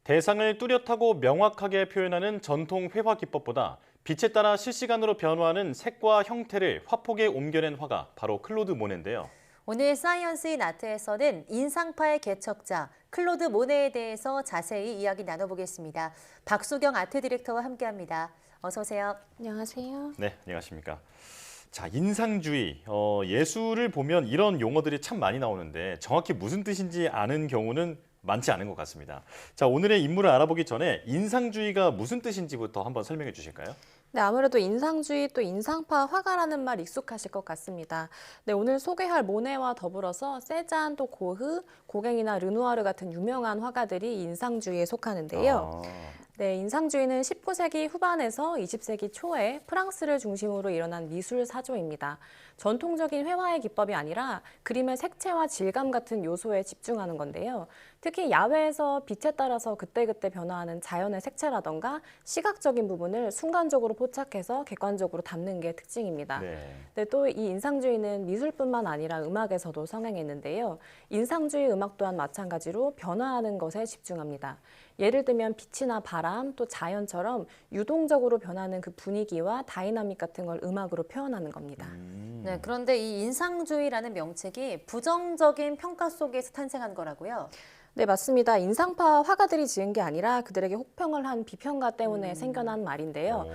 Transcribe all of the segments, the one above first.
대상을 뚜렷하고 명확하게 표현하는 전통 회화 기법보다 빛에 따라 실시간으로 변화하는 색과 형태를 화폭에 옮겨낸 화가 바로 클로드 모네인데요. 오늘 사이언스 인 아트에서는 인상파의 개척자 클로드 모네에 대해서 자세히 이야기 나눠보겠습니다. 박수경 아트 디렉터와 함께합니다. 어서 오세요. 안녕하세요. 네, 안녕하십니까. 자, 인상주의. 예술을 보면 이런 용어들이 참 많이 나오는데 정확히 무슨 뜻인지 아는 경우는 많지 않은 것 같습니다. 자, 오늘의 인물을 알아보기 전에 인상주의가 무슨 뜻인지부터 한번 설명해 주실까요? 네, 아무래도 인상주의 또 인상파 화가라는 말 익숙하실 것 같습니다. 네, 오늘 소개할 모네와 더불어서 세잔 또 고흐, 고갱이나 르누아르 같은 유명한 화가들이 인상주의에 속하는데요. 네, 인상주의는 19세기 후반에서 20세기 초에 프랑스를 중심으로 일어난 미술 사조입니다. 전통적인 회화의 기법이 아니라 그림의 색채와 질감 같은 요소에 집중하는 건데요. 특히 야외에서 빛에 따라서 그때그때 변화하는 자연의 색채라던가 시각적인 부분을 순간적으로 포착해서 객관적으로 담는 게 특징입니다. 네, 또 이 인상주의는 미술뿐만 아니라 음악에서도 성행했는데요. 인상주의 음악 또한 마찬가지로 변화하는 것에 집중합니다. 예를 들면 빛이나 바람, 또 자연처럼 유동적으로 변하는 그 분위기와 다이나믹 같은 걸 음악으로 표현하는 겁니다. 네, 그런데 이 인상주의라는 명칭이 부정적인 평가 속에서 탄생한 거라고요? 네, 맞습니다. 인상파 화가들이 지은 게 아니라 그들에게 혹평을 한 비평가 때문에 생겨난 말인데요.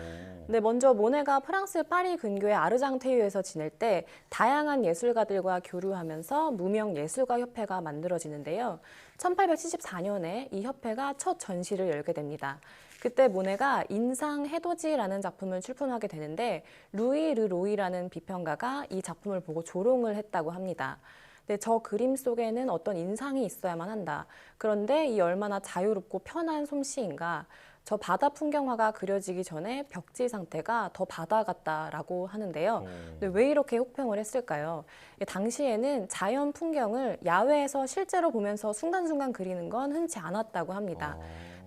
네, 먼저 모네가 프랑스 파리 근교의 아르장테유에서 지낼 때 다양한 예술가들과 교류하면서 무명 예술가 협회가 만들어지는데요. 1874년에 이 협회가 첫 전시를 열게 됩니다. 그때 모네가 인상 해돋이라는 작품을 출품하게 되는데 루이 르로이라는 비평가가 이 작품을 보고 조롱을 했다고 합니다. 네, 저 그림 속에는 어떤 인상이 있어야만 한다. 그런데 이 얼마나 자유롭고 편한 솜씨인가. 저 바다 풍경화가 그려지기 전에 벽지 상태가 더 바다 같다라고 하는데요. 근데 왜 이렇게 혹평을 했을까요? 당시에는 자연 풍경을 야외에서 실제로 보면서 순간순간 그리는 건 흔치 않았다고 합니다.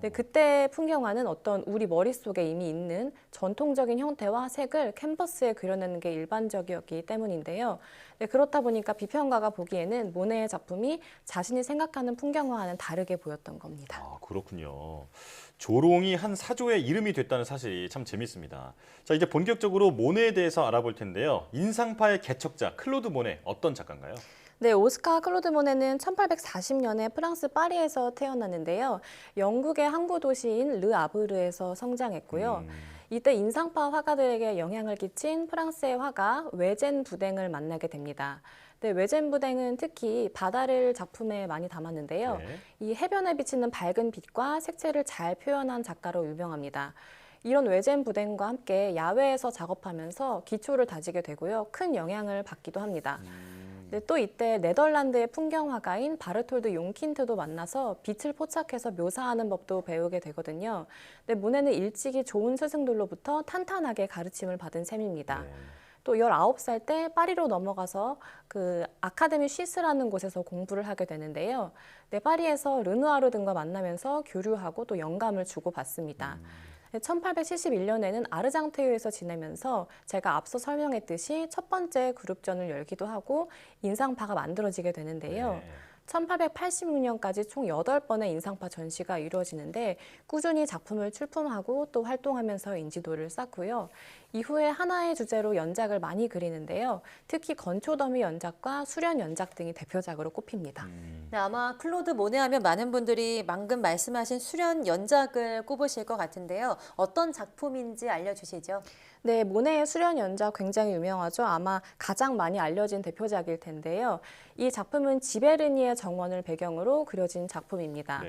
네, 그때 풍경화는 어떤 우리 머릿속에 이미 있는 전통적인 형태와 색을 캔버스에 그려내는 게 일반적이었기 때문인데요. 네, 그렇다 보니까 비평가가 보기에는 모네의 작품이 자신이 생각하는 풍경화와는 다르게 보였던 겁니다. 아, 그렇군요. 조롱이 한 사조의 이름이 됐다는 사실이 참 재밌습니다. 자, 이제 본격적으로 모네에 대해서 알아볼 텐데요. 인상파의 개척자 클로드 모네 어떤 작가인가요? 네, 오스카 클로드 모네는 1840년에 프랑스 파리에서 태어났는데요. 영국의 항구 도시인 르 아브르에서 성장했고요. 이때 인상파 화가들에게 영향을 끼친 프랑스의 화가 외젠 부댕을 만나게 됩니다. 네, 외젠 부댕은 특히 바다를 작품에 많이 담았는데요. 이 해변에 비치는 밝은 빛과 색채를 잘 표현한 작가로 유명합니다. 이런 외젠 부댕과 함께 야외에서 작업하면서 기초를 다지게 되고요. 큰 영향을 받기도 합니다. 네, 또 이때 네덜란드의 풍경화가인 바르톨드 용킨트도 만나서 빛을 포착해서 묘사하는 법도 배우게 되거든요. 네, 모네는 일찍이 좋은 스승들로부터 탄탄하게 가르침을 받은 셈입니다. 또 19살 때 파리로 넘어가서 그 아카데미 쉬스라는 곳에서 공부를 하게 되는데요. 네, 파리에서 르누아르 등과 만나면서 교류하고 또 영감을 주고받습니다. 1871년에는 아르장테유에서 지내면서 제가 앞서 설명했듯이 첫 번째 그룹전을 열기도 하고 인상파가 만들어지게 되는데요. 1886년까지 총 8번의 인상파 전시가 이루어지는데 꾸준히 작품을 출품하고 또 활동하면서 인지도를 쌓고요. 이후에 하나의 주제로 연작을 많이 그리는데요. 특히 건초더미 연작과 수련 연작 등이 대표작으로 꼽힙니다. 네, 아마 클로드 모네 하면 많은 분들이 방금 말씀하신 수련 연작을 꼽으실 것 같은데요. 어떤 작품인지 알려주시죠. 네, 모네의 수련 연작 굉장히 유명하죠. 아마 가장 많이 알려진 대표작일 텐데요. 이 작품은 지베르니의 정원을 배경으로 그려진 작품입니다.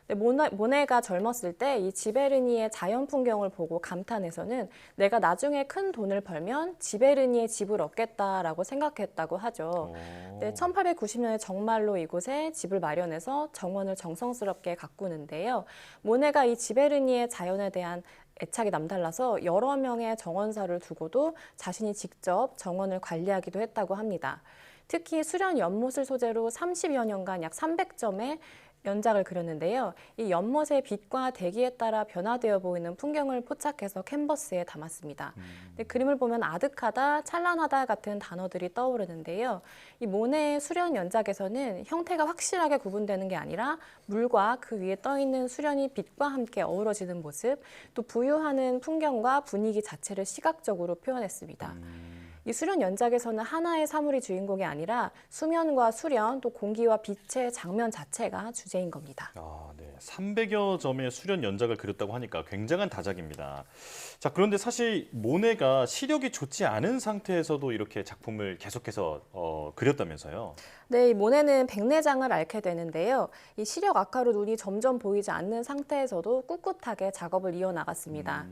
네, 모네가 젊었을 때 이 지베르니의 자연 풍경을 보고 감탄해서는 내가 나중에 큰 돈을 벌면 지베르니의 집을 얻겠다라고 생각했다고 하죠. 네, 1890년에 정말로 이곳에 집을 마련해서 정원을 정성스럽게 가꾸는데요. 모네가 이 지베르니의 자연에 대한 애착이 남달라서 여러 명의 정원사를 두고도 자신이 직접 정원을 관리하기도 했다고 합니다. 특히 수련 연못을 소재로 30여 년간 약 300점의 연작을 그렸는데요. 이 연못의 빛과 대기에 따라 변화되어 보이는 풍경을 포착해서 캔버스에 담았습니다. 근데 그림을 보면 아득하다, 찬란하다 같은 단어들이 떠오르는데요. 이 모네의 수련 연작에서는 형태가 확실하게 구분되는 게 아니라 물과 그 위에 떠 있는 수련이 빛과 함께 어우러지는 모습, 또 부유하는 풍경과 분위기 자체를 시각적으로 표현했습니다. 이 수련 연작에서는 하나의 사물이 주인공이 아니라 수면과 수련, 또 공기와 빛의 장면 자체가 주제인 겁니다. 아, 네. 300여 점의 수련 연작을 그렸다고 하니까 굉장한 다작입니다. 자, 그런데 사실 모네가 시력이 좋지 않은 상태에서도 이렇게 작품을 계속해서 그렸다면서요? 네, 이 모네는 백내장을 앓게 되는데요. 이 시력 악화로 눈이 점점 보이지 않는 상태에서도 꿋꿋하게 작업을 이어나갔습니다.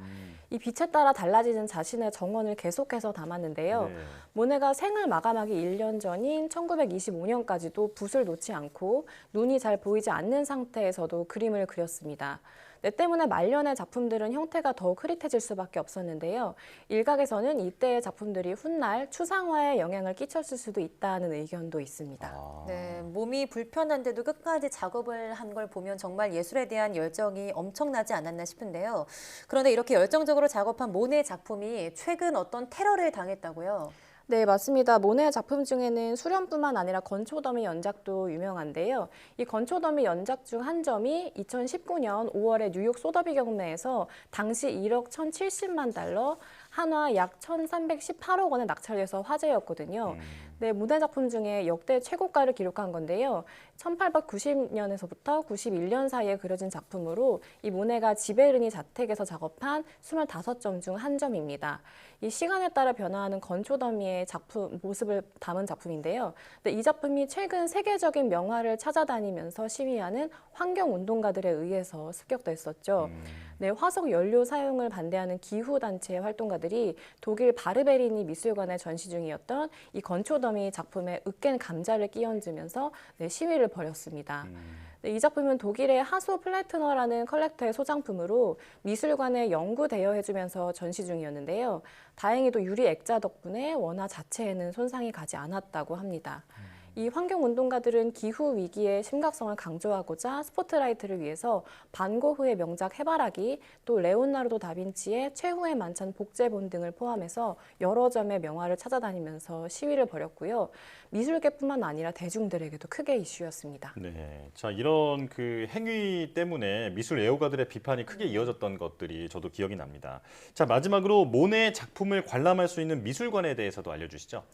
이 빛에 따라 달라지는 자신의 정원을 계속해서 담았는데요. 네. 모네가 생을 마감하기 1년 전인 1925년까지도 붓을 놓지 않고 눈이 잘 보이지 않는 상태에서도 그림을 그렸습니다. 네, 때문에 말년의 작품들은 형태가 더욱 흐릿해질 수밖에 없었는데요. 일각에서는 이때의 작품들이 훗날 추상화에 영향을 끼쳤을 수도 있다는 의견도 있습니다. 아, 네, 몸이 불편한데도 끝까지 작업을 한 걸 보면 정말 예술에 대한 열정이 엄청나지 않았나 싶은데요. 그런데 이렇게 열정적으로 작업한 모네 작품이 최근 어떤 테러를 당했다고요? 네, 맞습니다. 모네 작품 중에는 수련뿐만 아니라 건초더미 연작도 유명한데요. 이 건초더미 연작 중 한 점이 2019년 5월에 뉴욕 소더비 경매에서 당시 1억 1,070만 달러, 한화 약 1,318억 원에 낙찰돼서 화제였거든요. 네, 모네 작품 중에 역대 최고가를 기록한 건데요. 1890년에서부터 91년 사이에 그려진 작품으로 이 모네가 지베르니 자택에서 작업한 25점 중 한 점입니다. 이 시간에 따라 변화하는 건초더미의 작품 모습을 담은 작품인데요. 네, 이 작품이 최근 세계적인 명화를 찾아다니면서 시위하는 환경운동가들에 의해서 습격됐었죠. 네, 화석 연료 사용을 반대하는 기후 단체 활동가들이 독일 바르베리니 미술관에 전시 중이었던 이 건초더미 작품에 으깬 감자를 끼얹으면서 네, 시위를 벌였습니다. 네, 이 작품은 독일의 하소 플래트너라는 컬렉터의 소장품으로 미술관에 영구 대여해주면서 전시 중이었는데요. 다행히도 유리 액자 덕분에 원화 자체에는 손상이 가지 않았다고 합니다. 이 환경운동가들은 기후 위기의 심각성을 강조하고자 스포트라이트를 위해서 반 고흐의 명작 해바라기, 또 레오나르도 다빈치의 최후의 만찬 복제본 등을 포함해서 여러 점의 명화를 찾아다니면서 시위를 벌였고요. 미술계뿐만 아니라 대중들에게도 크게 이슈였습니다. 네. 자, 이런 그 행위 때문에 미술 애호가들의 비판이 크게 이어졌던 것들이 저도 기억이 납니다. 자, 마지막으로 모네의 작품을 관람할 수 있는 미술관에 대해서도 알려주시죠.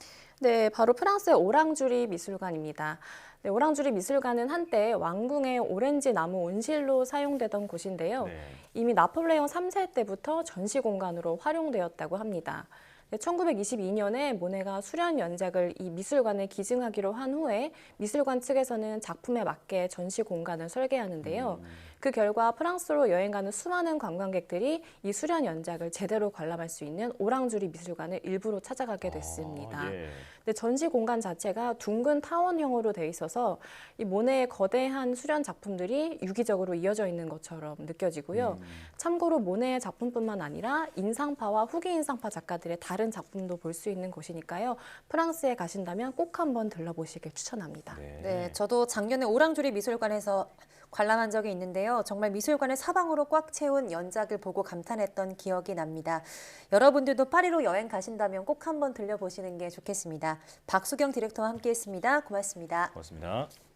네, 바로 프랑스의 오랑주리 미술관입니다. 네, 오랑주리 미술관은 한때 왕궁의 오렌지 나무 온실로 사용되던 곳인데요. 네. 이미 나폴레옹 3세 때부터 전시 공간으로 활용되었다고 합니다. 1922년에 모네가 수련 연작을 이 미술관에 기증하기로 한 후에 미술관 측에서는 작품에 맞게 전시 공간을 설계하는데요. 그 결과 프랑스로 여행 가는 수많은 관광객들이 이 수련 연작을 제대로 관람할 수 있는 오랑주리 미술관을 일부러 찾아가게 됐습니다. 아, 예. 근데 전시 공간 자체가 둥근 타원형으로 돼 있어서 이 모네의 거대한 수련 작품들이 유기적으로 이어져 있는 것처럼 느껴지고요. 참고로 모네의 작품뿐만 아니라 인상파와 후기 인상파 작가들의 다른 작품도 볼 수 있는 곳이니까요. 프랑스에 가신다면 꼭 한번 들러보시길 추천합니다. 네, 저도 작년에 오랑주리 미술관에서 관람한 적이 있는데요. 정말 미술관을 사방으로 꽉 채운 연작을 보고 감탄했던 기억이 납니다. 여러분들도 파리로 여행 가신다면 꼭 한번 들려보시는 게 좋겠습니다. 박수경 디렉터와 함께했습니다. 고맙습니다. 고맙습니다.